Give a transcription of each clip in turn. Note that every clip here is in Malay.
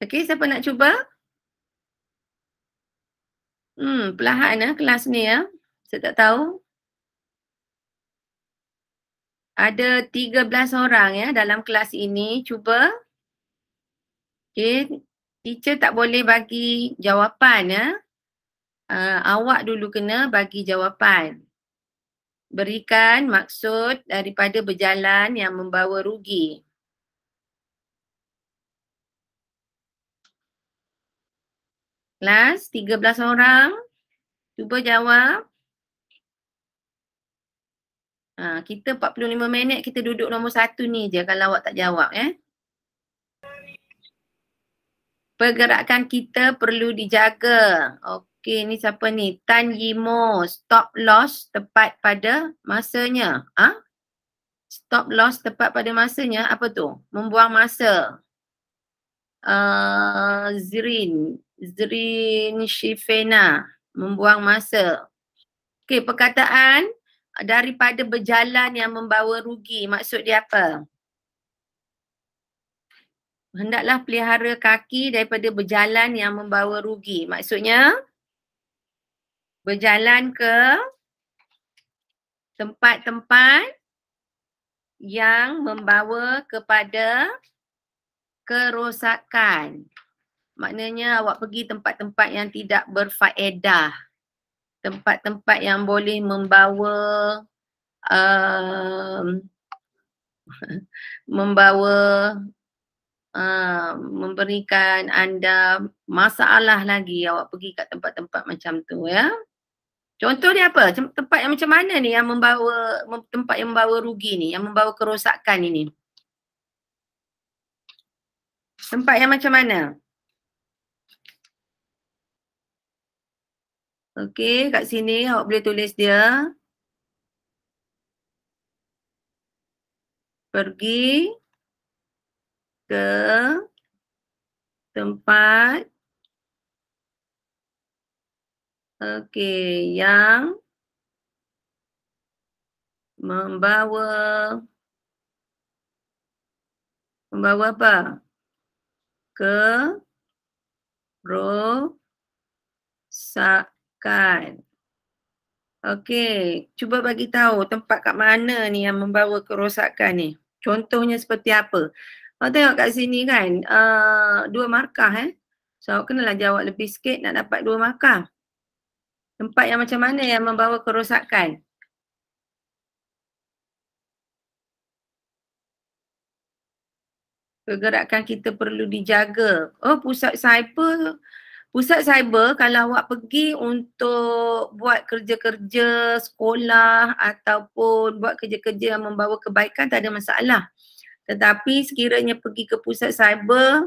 Okey, siapa nak cuba? Perlahan kelas ni ya. Saya tak tahu. Ada 13 orang ya dalam kelas ini. Cuba. Okey, teacher tak boleh bagi jawapan ya. Awak dulu kena bagi jawapan. Berikan maksud daripada berjalan yang membawa rugi. Kelas 13 orang. Cuba jawab. Kita 45 minit kita duduk nombor 1 ni je kalau awak tak jawab Pergerakan kita perlu dijaga. Okey, ni siapa ni? Tan Yimo. Stop loss tepat pada masanya. Stop loss tepat pada masanya. Apa tu? Membuang masa. Zrin Shifena. Membuang masa. Okey, perkataan daripada berjalan yang membawa rugi. Maksud dia apa? Hendaklah pelihara kaki daripada berjalan yang membawa rugi. Maksudnya, berjalan ke tempat-tempat yang membawa kepada kerosakan. Maknanya awak pergi tempat-tempat yang tidak berfaedah. Tempat-tempat yang boleh membawa memberikan anda masalah lagi. Awak pergi kat tempat-tempat macam tu ya. Contoh dia apa? Tempat yang macam mana ni yang tempat yang membawa rugi ni, yang membawa kerosakan ini? Tempat yang macam mana? Okey, kat sini awak boleh tulis dia. Pergi ke tempat yang membawa apa? Kerosakan. Okey, cuba bagi tahu tempat kat mana ni yang membawa kerosakan ni. Contohnya seperti apa? Awak tengok kat sini kan, 2 markah So awak kenalah jawab lebih sikit nak dapat 2 markah. Tempat yang macam mana yang membawa kerosakan? Pergerakan kita perlu dijaga. Pusat cyber kalau awak pergi untuk buat kerja-kerja sekolah ataupun buat kerja-kerja yang membawa kebaikan tak ada masalah. Tetapi sekiranya pergi ke pusat cyber,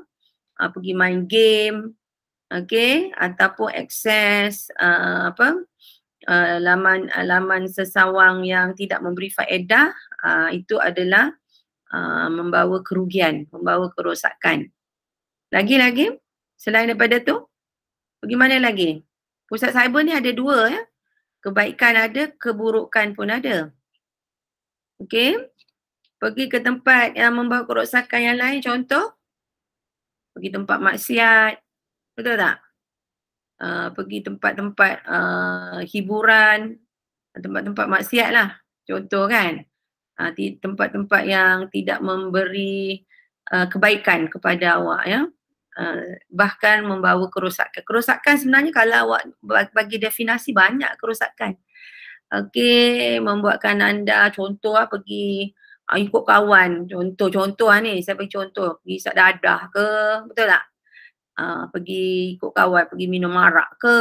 pergi main game, ataupun akses laman sesawang yang tidak memberi faedah, itu adalah membawa kerugian, membawa kerosakan. Lagi selain daripada tu, pergi mana lagi? Pusat cyber ni ada 2 ya. Kebaikan ada, keburukan pun ada. Okey. Pergi ke tempat yang membawa kerosakan yang lain, contoh pergi tempat maksiat, betul tak? Pergi tempat-tempat hiburan, tempat-tempat maksiat lah, contoh kan. Tempat-tempat yang tidak memberi kebaikan kepada awak ya. Bahkan membawa kerosakan. Kerosakan sebenarnya kalau awak bagi definisi banyak kerosakan. Okey, membuatkan anda contoh pergi ikut kawan. Contoh ni, saya bagi contoh. Pergi isap dadah ke, betul tak? Pergi ikut kawan, pergi minum arak ke,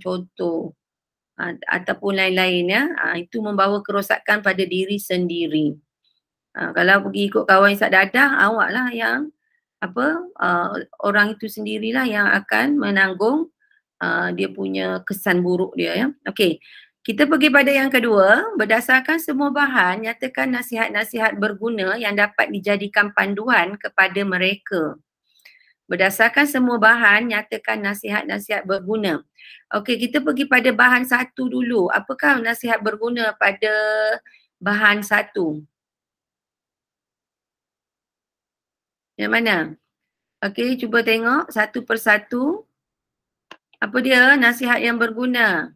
contoh. Ataupun lain-lain ya. Itu membawa kerosakan pada diri sendiri. Kalau pergi ikut kawan isap dadah, awak lah yang orang itu sendirilah yang akan menanggung dia punya kesan buruk dia ya. Okey. Kita pergi pada yang kedua, berdasarkan semua bahan, nyatakan nasihat-nasihat berguna yang dapat dijadikan panduan kepada mereka. Berdasarkan semua bahan, nyatakan nasihat-nasihat berguna. Okey, kita pergi pada bahan 1 dulu. Apakah nasihat berguna pada bahan 1? Yang mana? Okey, cuba tengok satu persatu. Apa dia nasihat yang berguna?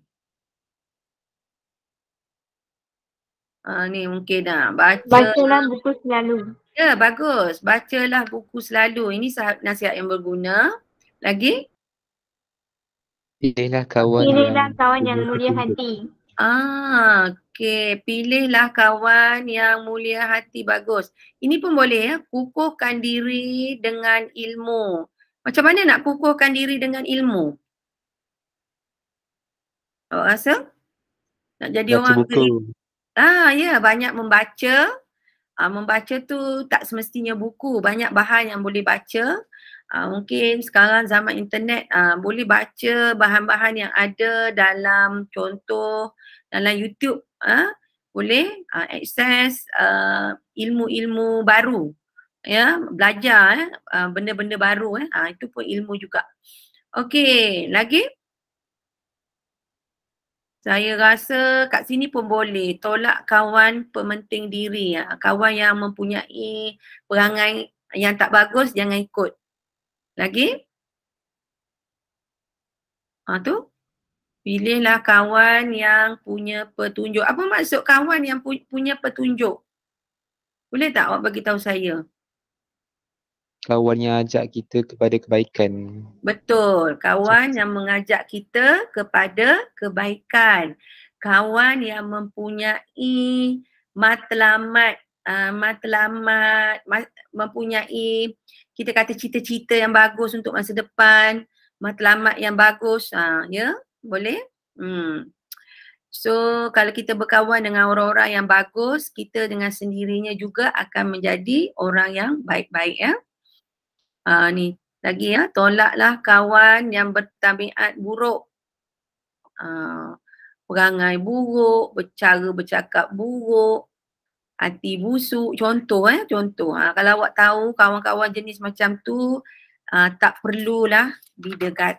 Ni mungkin baca. Bacalah buku selalu. Ya, bagus. Bacalah buku selalu. Ini nasihat yang berguna. Lagi? Pilihlah kawan yang mulia hati. Okey. Pilihlah kawan yang mulia hati. Bagus. Ini pun boleh ya. Kukuhkan diri dengan ilmu. Macam mana nak kukuhkan diri dengan ilmu? Awak rasa? Nak jadi baca orang buku. ya, banyak membaca. Membaca tu tak semestinya buku. Banyak bahan yang boleh baca. Mungkin sekarang zaman internet boleh baca bahan-bahan yang ada dalam contoh dalam YouTube. Boleh akses ilmu-ilmu baru. Ya, belajar benda-benda baru. Itu pun ilmu juga. Okey, lagi? Saya rasa kat sini pun boleh. Tolak kawan pementing diri. Kawan yang mempunyai perangai yang tak bagus, jangan ikut. Lagi? Tu. Pilihlah kawan yang punya petunjuk. Apa maksud kawan yang punya petunjuk? Boleh tak awak bagi tahu saya? Kawan yang ajak kita kepada kebaikan. Betul. Kawan yang mengajak kita kepada kebaikan. Kawan yang mempunyai matlamat, mempunyai kita kata cita-cita yang bagus untuk masa depan, matlamat yang bagus, ya, boleh? So kalau kita berkawan dengan orang-orang yang bagus, kita dengan sendirinya juga akan menjadi orang yang baik-baik ya. Ni lagi ya, tolaklah kawan yang bertabiat buruk. Perangai buruk, cara bercakap buruk, hati busuk, contoh contoh. Kalau awak tahu kawan-kawan jenis macam tu, tak perlulah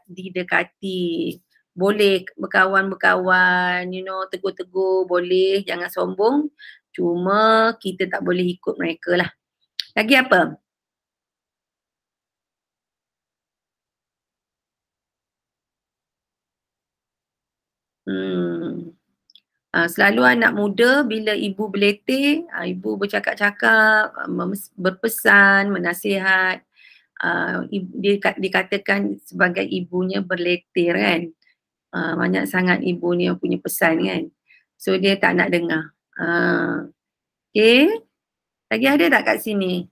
didekati. Boleh berkawan-berkawan, tegur-tegur boleh, jangan sombong. Cuma kita tak boleh ikut mereka lah. Lagi apa? Selalu anak muda bila ibu berletih, ibu bercakap-cakap, berpesan, menasihat, dikatakan sebagai ibunya berletih kan. Banyak sangat ibunya punya pesan kan. So dia tak nak dengar. Okay. Lagi ada tak kat sini?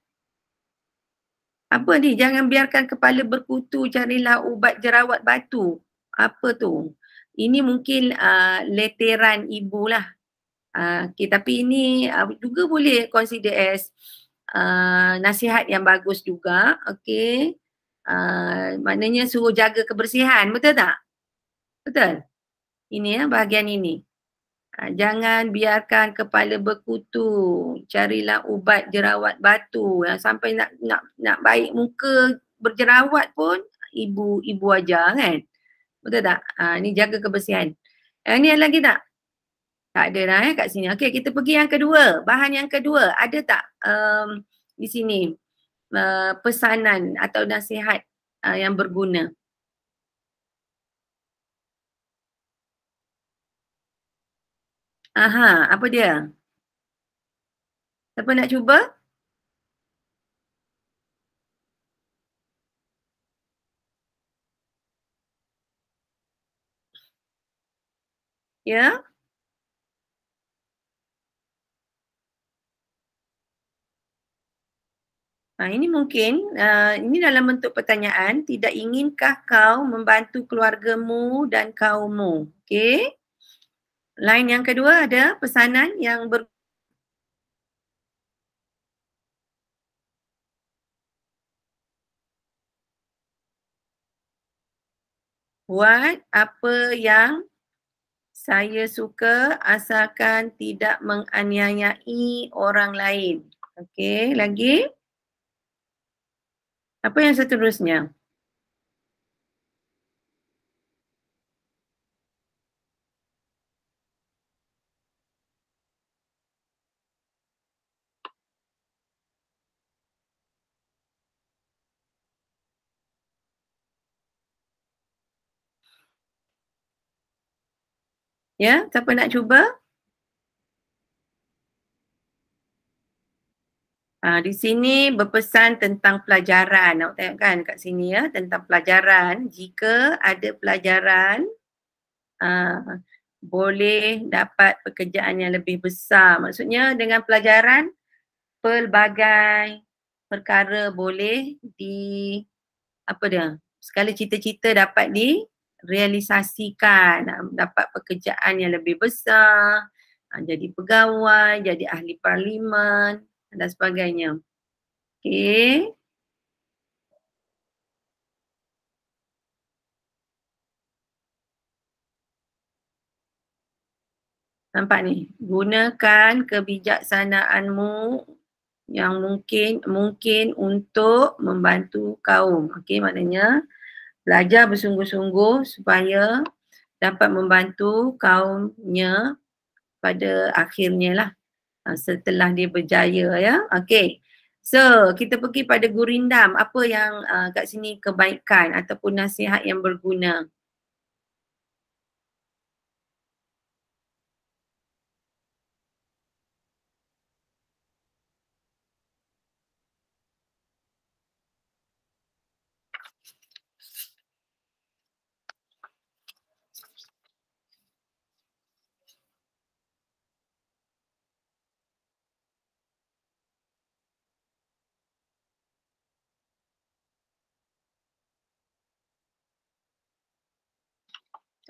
Apa ni? Jangan biarkan kepala berkutu, carilah ubat jerawat batu. Apa tu? Ini mungkin leteran ibu lah. Okay, tapi ini juga boleh consider as nasihat yang bagus juga. Okay. Maknanya suruh jaga kebersihan. Betul tak? Betul? Ini bahagian ini. Jangan biarkan kepala berkutu. Carilah ubat jerawat batu. Sampai nak baik muka berjerawat pun ibu ajar kan. Betul tak? Ni jaga kebersihan. Ni ada lagi tak? Tak ada dah kat sini. Okey, kita pergi yang kedua. Bahan yang kedua. Ada tak di sini pesanan atau nasihat yang berguna? Apa dia? Siapa nak cuba? Ya? Ini mungkin, ini dalam bentuk pertanyaan, tidak inginkah kau membantu keluargamu dan kaummu? Okey. Line yang kedua ada pesanan yang buat apa yang saya suka asalkan tidak menganiayai orang lain. Okey, lagi? Apa yang seterusnya? Ya, siapa nak cuba? Di sini berpesan tentang pelajaran. Awak tengok kan kat sini ya, tentang pelajaran. Jika ada pelajaran, boleh dapat pekerjaan yang lebih besar. Maksudnya dengan pelajaran, pelbagai perkara boleh segala cita-cita dapat direalisasikan, dapat pekerjaan yang lebih besar, jadi pegawai, jadi ahli parlimen dan sebagainya. Okey. Nampak ni, gunakan kebijaksanaanmu yang mungkin untuk membantu kaum. Okey, maknanya belajar bersungguh-sungguh supaya dapat membantu kaumnya pada akhirnya lah, setelah dia berjaya ya. Okey. So, kita pergi pada gurindam. Apa yang kat sini kebaikan ataupun nasihat yang berguna?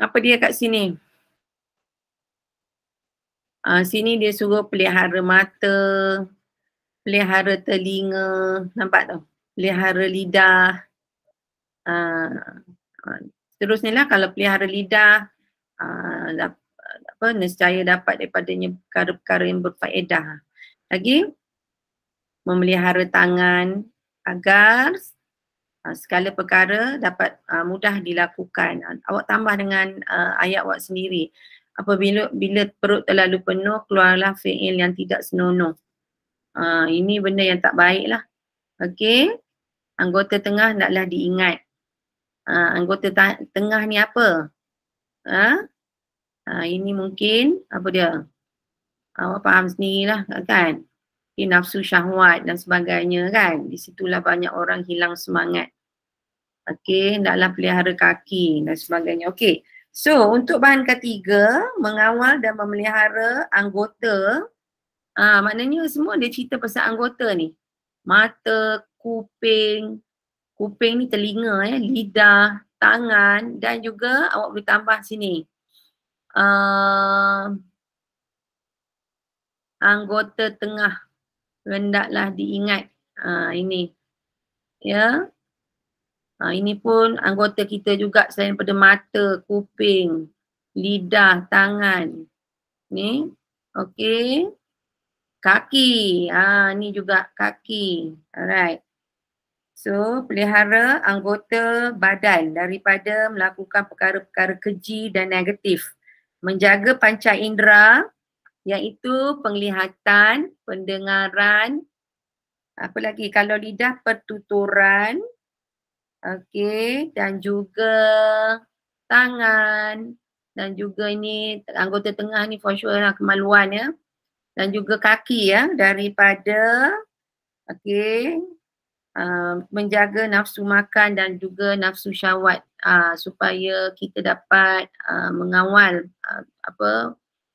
Apa dia kat sini? Sini dia suruh pelihara mata, pelihara telinga, nampak tak? Pelihara lidah. Seterusnya lah kalau pelihara lidah, nescaya dapat daripadanya perkara-perkara yang berfaedah. Lagi, memelihara tangan agar segala perkara dapat mudah dilakukan. Awak tambah dengan ayat awak sendiri. Apabila perut terlalu penuh, keluarlah fi'il yang tidak senonoh. Ini benda yang tak baik lah. Okey. Anggota tengah naklah diingat. Anggota tengah ni apa? Ini mungkin apa dia? Awak faham sendirilah kan? Nafsu syahwat dan sebagainya kan? Di situlah banyak orang hilang semangat. Okey, hendaklah pelihara kaki dan sebagainya. Okey. So, untuk bahan ketiga, mengawal dan memelihara anggota. Maknanya semua dia cerita pasal anggota ni. Mata, kuping ni telinga ya, lidah, tangan dan juga awak boleh tambah sini. Anggota tengah hendaklah diingat. Ini. Ya. Ini pun anggota kita juga selain daripada mata, kuping, lidah, tangan. Ni. Okey. Kaki. Ni juga kaki. Alright. So, pelihara anggota badan daripada melakukan perkara-perkara keji dan negatif. Menjaga panca indera iaitu penglihatan, pendengaran, apa lagi kalau lidah pertuturan, okey, dan juga tangan dan juga ini anggota tengah ni for sure lah kemaluan ya. Dan juga kaki ya daripada menjaga nafsu makan dan juga nafsu syahwat supaya kita dapat mengawal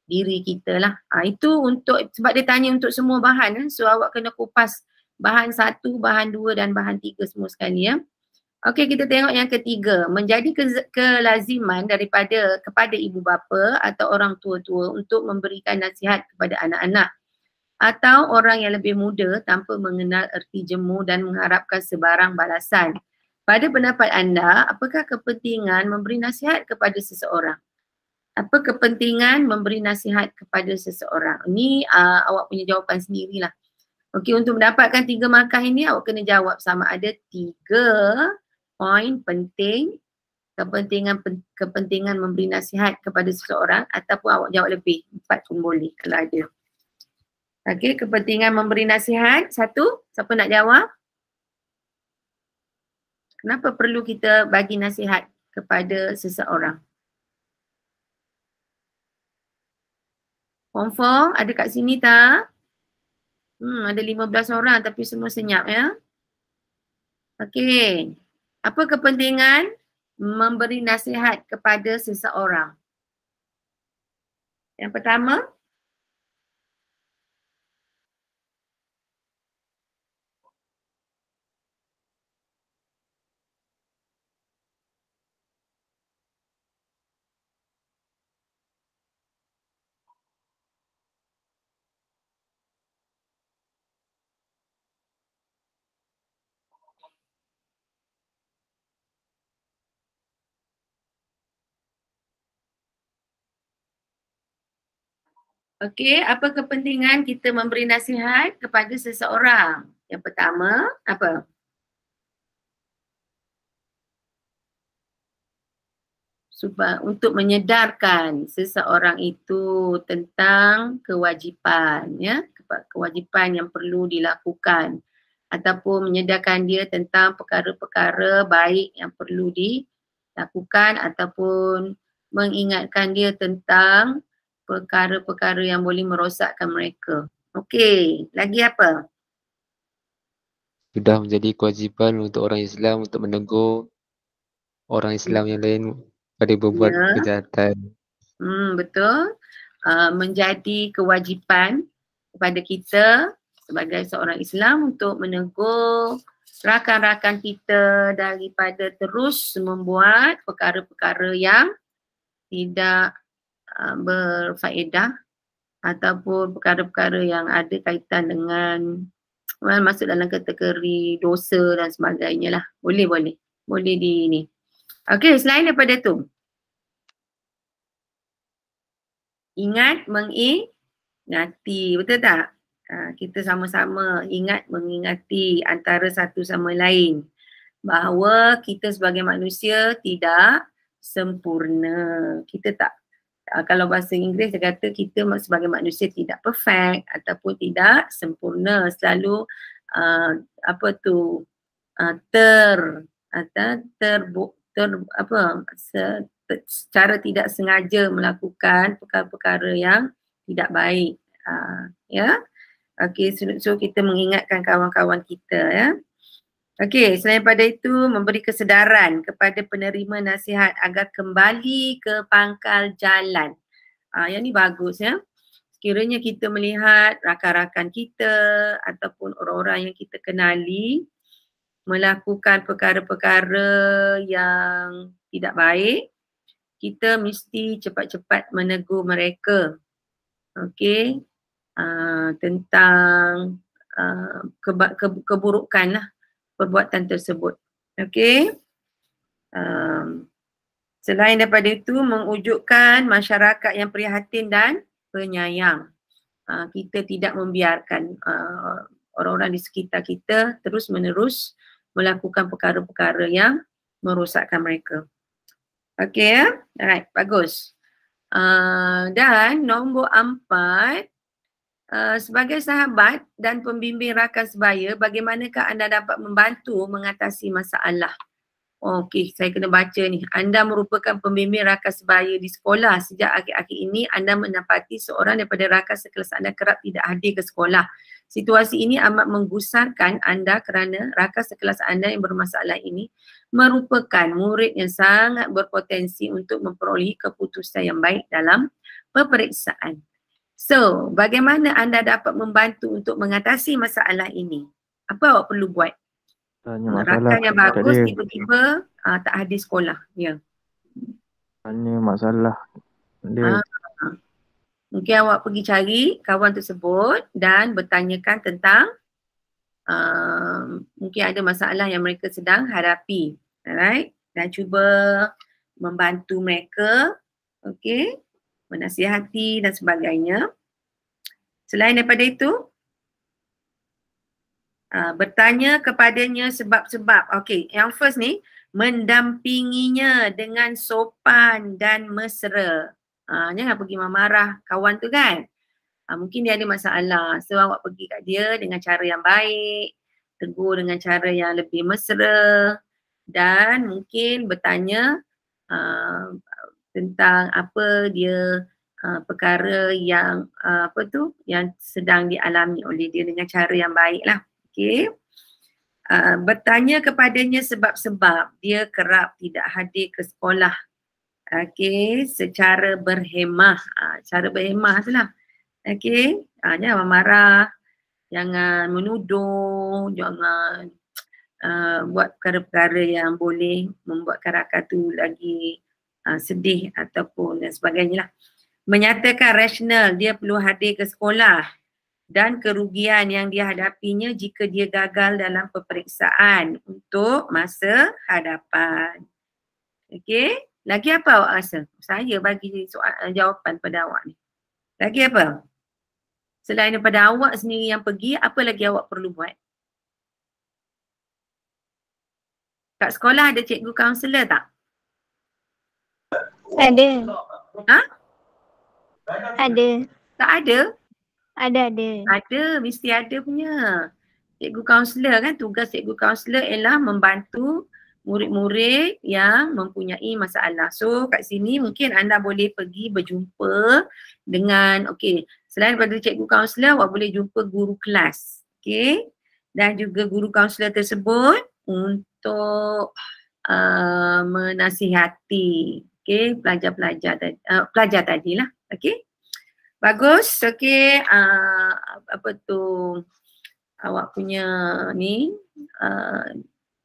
diri kita lah. Itu untuk sebab dia tanya untuk semua bahan so awak kena kupas bahan 1, bahan 2 dan bahan 3 semua sekali ya. Okey, kita tengok yang ketiga, menjadi kelaziman kepada ibu bapa atau orang tua-tua untuk memberikan nasihat kepada anak-anak atau orang yang lebih muda tanpa mengenal erti jemu dan mengharapkan sebarang balasan. Pada pendapat anda, apakah kepentingan memberi nasihat kepada seseorang? Apa kepentingan memberi nasihat kepada seseorang? Ini awak punya jawapan sendirilah. Okey, untuk mendapatkan 3 markah ini awak kena jawab sama ada 3 poin penting, kepentingan memberi nasihat kepada seseorang ataupun awak jawab lebih, 4 pun boleh kalau ada. Okey, kepentingan memberi nasihat. 1, siapa nak jawab? Kenapa perlu kita bagi nasihat kepada seseorang? Confirm ada kat sini tak? Ada 15 orang tapi semua senyap ya. Okey. Apa kepentingan memberi nasihat kepada seseorang? Yang pertama, okey, apa kepentingan kita memberi nasihat kepada seseorang? Yang pertama, apa? Supaya untuk menyedarkan seseorang itu tentang kewajipan, ya, kewajipan yang perlu dilakukan, ataupun menyedarkan dia tentang perkara-perkara baik yang perlu dilakukan, ataupun mengingatkan dia tentang perkara-perkara yang boleh merosakkan mereka. Okey, lagi apa? Sudah menjadi kewajipan untuk orang Islam untuk menegur orang Islam yang lain pada berbuat Ya. kejahatan. Betul. Menjadi kewajipan kepada kita sebagai seorang Islam untuk menegur rakan-rakan kita daripada terus membuat perkara-perkara yang tidak berfaedah ataupun perkara-perkara yang ada kaitan dengan masuk dalam kategori dosa dan sebagainya lah. Boleh di ni. Okey, selain daripada tu, ingat mengingati, betul tak? Kita sama-sama ingat mengingati antara satu sama lain bahawa kita sebagai manusia tidak sempurna. Kita tak, kalau bahasa Inggeris dia kata kita sebagai manusia tidak perfect ataupun tidak sempurna. Selalu secara tidak sengaja melakukan perkara-perkara yang tidak baik. Ya. Okey, so kita mengingatkan kawan-kawan kita ya. Okey, selain pada itu memberi kesedaran kepada penerima nasihat agar kembali ke pangkal jalan. Yang ni bagus ya. Sekiranya kita melihat rakan-rakan kita ataupun orang-orang yang kita kenali melakukan perkara-perkara yang tidak baik, kita mesti cepat-cepat menegur mereka. Okey, tentang keburukan lah perbuatan tersebut. Okey. Selain daripada itu, mewujudkan masyarakat yang prihatin dan penyayang. Kita tidak membiarkan orang-orang di sekitar kita terus menerus melakukan perkara-perkara yang merosakkan mereka. Okey ya? Alright, bagus. Dan nombor 4, sebagai sahabat dan pembimbing rakan sebaya, bagaimanakah anda dapat membantu mengatasi masalah? Okey, saya kena baca ni. Anda merupakan pembimbing rakan sebaya di sekolah. Sejak akhir-akhir ini anda mendapati seorang daripada rakan sekelas anda kerap tidak hadir ke sekolah. Situasi ini amat menggusarkan anda kerana rakan sekelas anda yang bermasalah ini merupakan murid yang sangat berpotensi untuk memperolehi keputusan yang baik dalam peperiksaan. So, bagaimana anda dapat membantu untuk mengatasi masalah ini? Apa awak perlu buat? Rakan yang bagus tiba-tiba tak hadir sekolah. Ya. Tanya masalah dia. Mungkin awak pergi cari kawan tersebut dan bertanyakan tentang mungkin ada masalah yang mereka sedang hadapi. Alright? Dan cuba membantu mereka. Okay? Menasihati dan sebagainya. Selain daripada itu, bertanya kepadanya sebab-sebab. Okey, yang first ni, mendampinginya dengan sopan dan mesra. Jangan pergi marah kawan tu kan. Mungkin dia ada masalah. So awak pergi kat dia dengan cara yang baik, tegur dengan cara yang lebih mesra dan mungkin bertanya tentang apa dia perkara yang yang sedang dialami oleh dia dengan cara yang baik lah. Okey. Bertanya kepadanya sebab-sebab dia kerap tidak hadir ke sekolah. Okey, secara berhemah. Cara berhemah tu lah. Okey, jangan marah, jangan menuduh, jangan buat perkara-perkara yang boleh membuatkan rakan tu lagi sedih ataupun dan sebagainya lah. Menyatakan rasional dia perlu hadir ke sekolah dan kerugian yang dia hadapinya jika dia gagal dalam peperiksaan untuk masa hadapan. Okey, lagi apa awak rasa? Saya bagi jawapan pada awak ni. Lagi apa? Selain daripada awak sendiri yang pergi, apa lagi awak perlu buat? Kat sekolah ada cikgu kaunselor tak? Ada. Ha? Ada. Tak ada? Ada. Ada, mesti ada punya. Cikgu kaunselor kan, tugas cikgu kaunselor ialah membantu murid-murid yang mempunyai masalah. So kat sini mungkin anda boleh pergi berjumpa dengan, selain daripada cikgu kaunselor, awak boleh jumpa guru kelas. Dan juga guru kaunselor tersebut untuk menasihati pelajar tadi lah. Bagus. Awak punya ni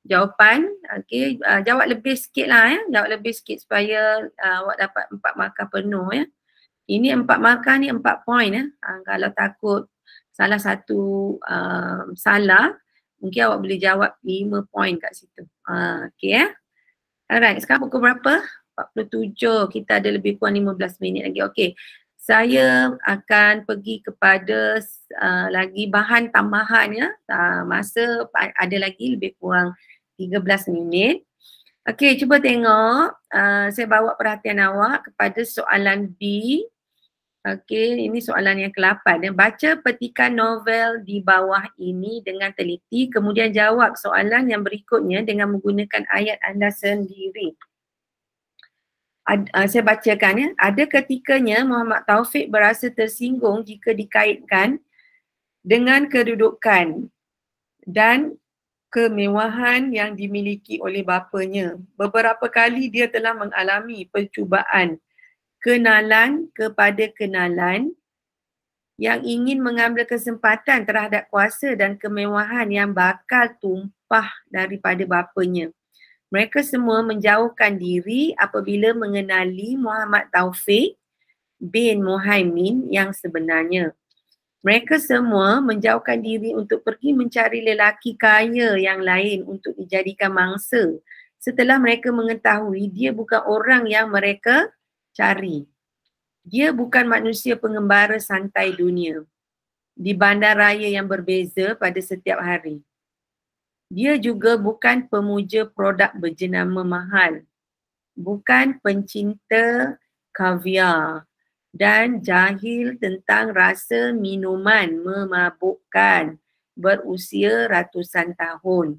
jawapan. Jawab lebih sikit lah ya. Jawab lebih sikit supaya awak dapat 4 markah penuh ya. Ini 4 markah ni 4 poin ya. Kalau takut salah satu salah, mungkin awak boleh jawab 5 poin kat situ. Ya. Alright, sekarang pukul berapa? 47. Kita ada lebih kurang 15 minit lagi. Saya akan pergi kepada lagi bahan tambahan ya. Masa ada lagi lebih kurang 13 minit. Cuba tengok. Saya bawa perhatian awak kepada soalan B. Ini soalan yang ke-8. Baca petikan novel di bawah ini dengan teliti, kemudian jawab soalan yang berikutnya dengan menggunakan ayat anda sendiri. Saya bacakan ya. Ada ketikanya Muhammad Taufik berasa tersinggung jika dikaitkan dengan kedudukan dan kemewahan yang dimiliki oleh bapanya. Beberapa kali dia telah mengalami percubaan kenalan kepada kenalan yang ingin mengambil kesempatan terhadap kuasa dan kemewahan yang bakal tumpah daripada bapanya. Mereka semua menjauhkan diri apabila mengenali Muhammad Taufik bin Muhaimin yang sebenarnya. Mereka semua menjauhkan diri untuk pergi mencari lelaki kaya yang lain untuk dijadikan mangsa setelah mereka mengetahui dia bukan orang yang mereka cari. Dia bukan manusia pengembara santai dunia di bandaraya yang berbeza pada setiap hari. Dia juga bukan pemuja produk berjenama mahal, bukan pencinta kaviar dan jahil tentang rasa minuman memabukkan berusia ratusan tahun.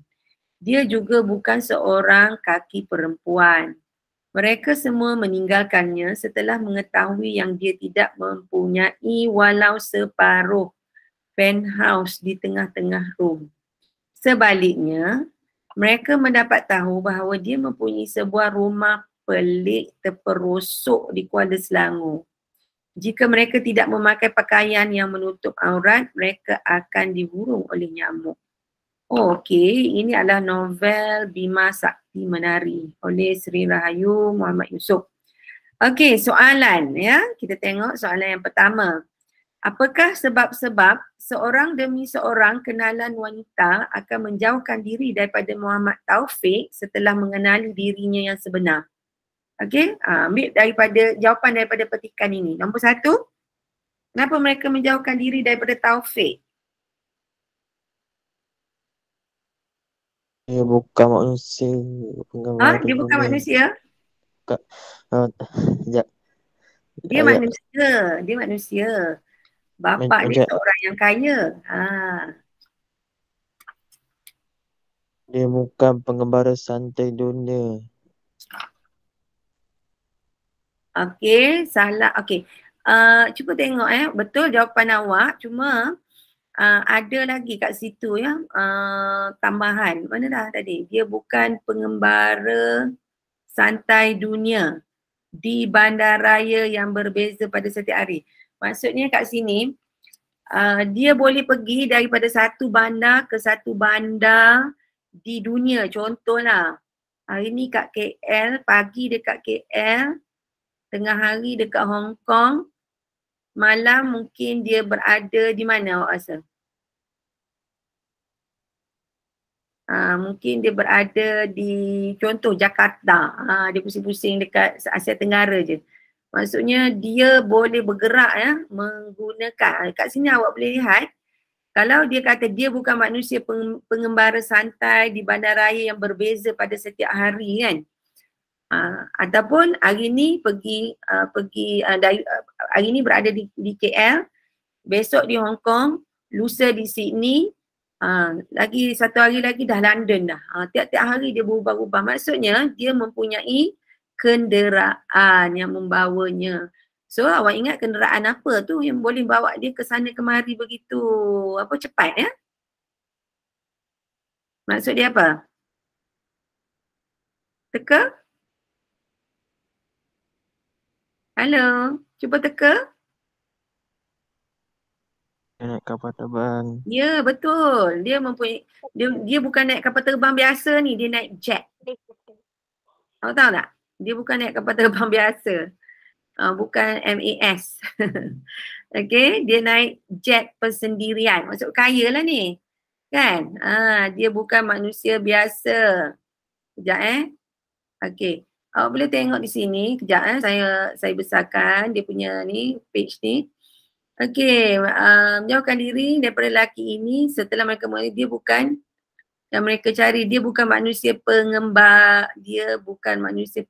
Dia juga bukan seorang kaki perempuan. Mereka semua meninggalkannya setelah mengetahui yang dia tidak mempunyai walau separuh penthouse di tengah-tengah Rom. Sebaliknya, mereka mendapat tahu bahawa dia mempunyai sebuah rumah pelik terperosok di Kuala Selangor. Jika mereka tidak memakai pakaian yang menutup aurat, mereka akan diburung oleh nyamuk. Ini adalah novel Bima Sakti Menari oleh Sri Rahayu Muhammad Yusof. Soalan ya. Kita tengok soalan yang pertama. Apakah sebab-sebab seorang demi seorang kenalan wanita akan menjauhkan diri daripada Muhammad Taufik setelah mengenali dirinya yang sebenar? Ambil jawapan daripada petikan ini. Nombor 1, kenapa mereka menjauhkan diri daripada Taufik? Dia bukan manusia. Dia bukan manusia? Sekejap. Dia manusia. Bapak dia seorang yang kaya. Dia bukan pengembara santai dunia. Salah. Cuba tengok betul jawapan awak, cuma ada lagi kat situ ya tambahan. Mana dah tadi? Dia bukan pengembara santai dunia di bandaraya yang berbeza pada setiap hari. Maksudnya kat sini dia boleh pergi daripada satu bandar ke satu bandar di dunia. Contohlah hari ni kat KL, pagi dekat KL, tengah hari dekat Hong Kong, malam mungkin dia berada di mana awak rasa? Mungkin dia berada di contoh Jakarta, dia pusing-pusing dekat Asia Tenggara je. Maksudnya dia boleh bergerak menggunakan, kat sini awak boleh lihat, kalau dia kata dia bukan manusia pengembara santai di bandaraya yang berbeza pada setiap hari kan. Ataupun hari ni hari ni berada di KL, besok di Hong Kong, lusa di Sydney, lagi satu hari lagi dah London dah. Tiap-tiap hari dia berubah-ubah. Maksudnya dia mempunyai kenderaan yang membawanya. So awak ingat kenderaan apa tu yang boleh bawa dia ke sana kemari begitu cepat ya? Maksud dia apa? Teka? Halo, cuba teka. Dia naik kapal terbang. Ya, betul. Dia mempunyai dia bukan naik kapal terbang biasa ni, dia naik jet. Awak tahu tak? Dia bukan naik kapal terbang biasa. Bukan MAS. Okay, dia naik jet persendirian. Maksud kaya lah ni. Kan? Dia bukan manusia biasa. Kejap Okay. Awak boleh tengok di sini. Kejap saya besarkan dia punya ni, page ni. Okay, jauhkan diri daripada lelaki ini setelah mereka mulai. Dia bukan yang mereka cari, dia bukan manusia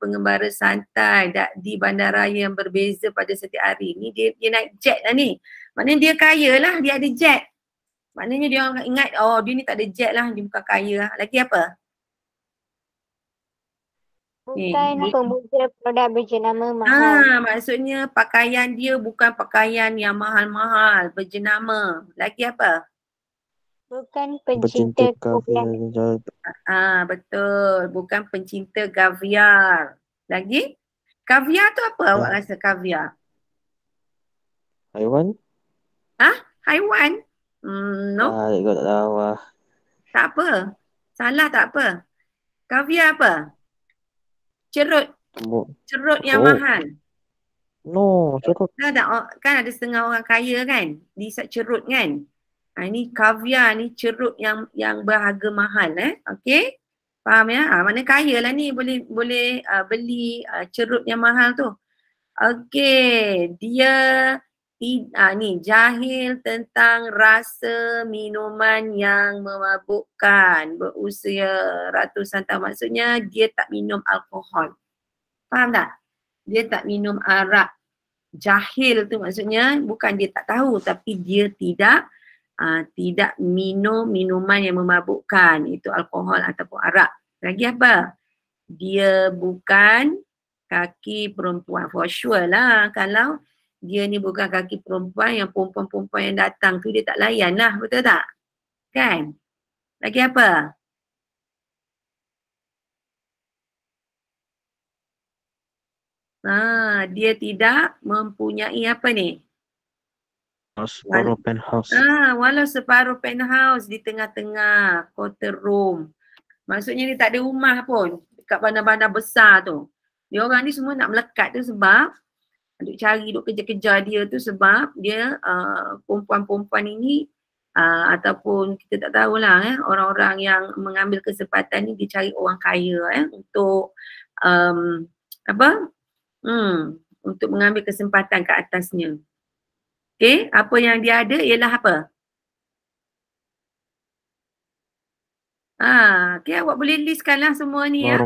pengembara santai di bandaraya yang berbeza pada setiap hari. Ni dia naik jet lah ni. Maknanya dia kaya lah, dia ada jet. Maknanya dia orang ingat, dia ni tak ada jet lah, dia bukan kaya lah. Lagi apa? Bukan pemuja produk berjenama mahal. Maksudnya pakaian dia bukan pakaian yang mahal-mahal, berjenama. Lagi apa? Bukan pencinta kaviar. Betul. Bukan pencinta kaviar. Lagi? Kaviar tu apa awak rasa kaviar? Haiwan? Haiwan? No. Kau tak tahu lah. Tak apa. Salah tak apa. Kaviar apa? Cerut. Cerut yang mahal. No, cerut. Kan ada setengah orang kaya kan? Diisap cerut kan? Ini kaviar ni cerut yang berharga mahal Okay? Faham ya? Mana kaya lah ni boleh beli cerut yang mahal tu. Okay, dia ni jahil tentang rasa minuman yang memabukkan, berusia ratusan tahun. Maksudnya dia tak minum alkohol. Faham tak? Dia tak minum arak. Jahil tu maksudnya bukan dia tak tahu, tapi dia tidak minum minuman yang memabukkan, itu alkohol ataupun arak. Lagi apa? Dia bukan kaki perempuan. For sure lah, kalau dia ni bukan kaki perempuan, yang perempuan-perempuan yang datang tu dia tak layan lah, betul tak? Kan? Lagi apa? Dia tidak mempunyai apa ni? Separuh penthouse. Walau separuh penthouse di tengah-tengah quarter room. Maksudnya dia tak ada rumah pun dekat bandar-bandar besar tu. Dia orang ni semua nak melekat tu sebab duk cari, duk kejar-kejar dia tu sebab dia perempuan-perempuan ini ataupun kita tak tahulah orang-orang yang mengambil kesempatan ni dia cari orang kaya untuk untuk mengambil kesempatan ke atasnya. Okay, apa yang dia ada ialah apa? Okay, awak boleh listkanlah semua ni ya.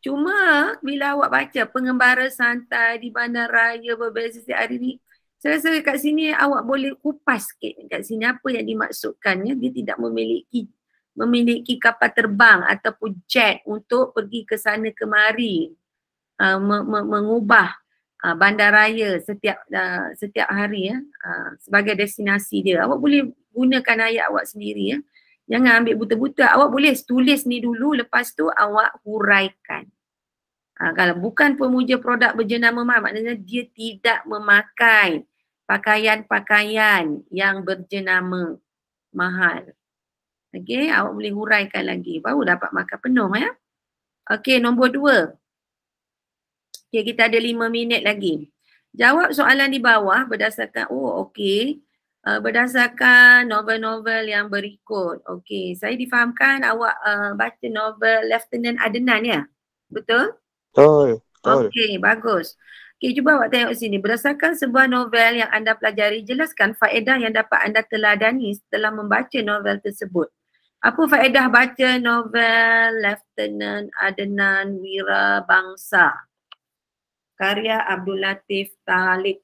Cuma bila awak baca pengembara santai di bandaraya berbeza setiap hari ni, saya rasa kat sini awak boleh kupas sikit kat sini apa yang dimaksudkannya. Dia tidak memiliki kapal terbang ataupun jet untuk pergi ke sana kemari, mengubah bandaraya setiap hari ya, sebagai destinasi dia. Awak boleh gunakan ayat awak sendiri ya. Jangan ambil buta-buta. Awak boleh tulis ni dulu, lepas tu awak huraikan. Kalau bukan pemuja produk berjenama mahal, maknanya dia tidak memakai pakaian-pakaian yang berjenama mahal. Okey, awak boleh huraikan lagi. Baru dapat markah penuh ya. Okey, nombor 2. Okey, kita ada 5 minit lagi. Jawab soalan di bawah berdasarkan, berdasarkan novel-novel yang berikut. Okey, saya difahamkan awak baca novel Lieutenant Adnan ya? Betul? Betul. Okey, bagus. Okey, cuba awak tengok sini. Berdasarkan sebuah novel yang anda pelajari, jelaskan faedah yang dapat anda teladani setelah membaca novel tersebut. Apa faedah baca novel Lieutenant Adnan Wirabangsa? Karya Abdul Latif Talib.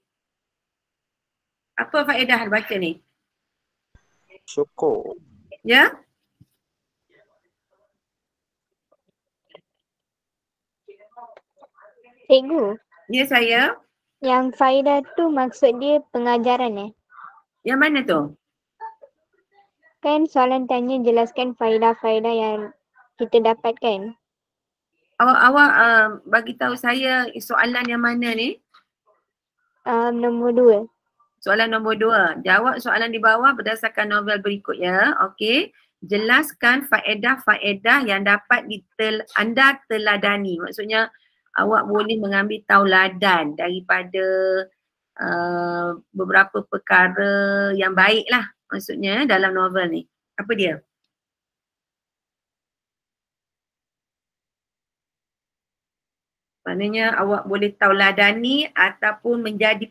Apa faedah baca ni? Syukur. Ya? Cikgu, Ya saya. yang faedah tu maksud dia pengajaran Yang mana tu? Kan soalan tanya jelaskan faedah-faedah yang kita dapatkan. Awak bagi tahu saya soalan yang mana ni? Nombor 2. Soalan nombor 2. Jawab soalan di bawah berdasarkan novel berikut ya. Okey. Jelaskan faedah-faedah yang dapat anda teladani. Maksudnya awak boleh mengambil tauladan daripada beberapa perkara yang baik lah. Maksudnya dalam novel ni. Apa dia? Maknanya awak boleh tauladani ataupun menjadi